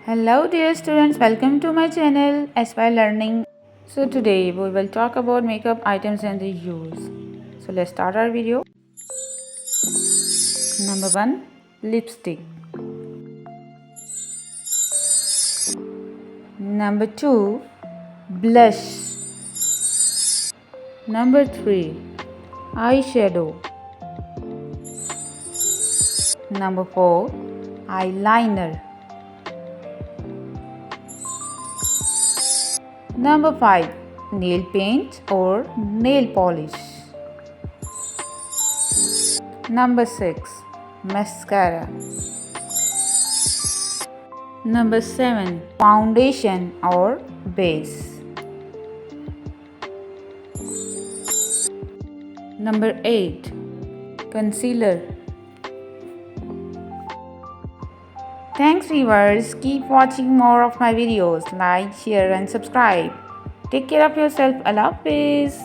Hello dear students, welcome to my channel Aspire Learning. So today we will talk about makeup items and their use. So let's start our video. Number 1, lipstick. Number 2, blush. Number 3, eyeshadow. Number 4, eyeliner. Number 5, nail paint or nail polish. Number 6, mascara. Number 7, foundation or base. Number 8, concealer. Thanks viewers, keep watching more of my videos, like, share and subscribe. Take care of yourself. Allah Hafiz.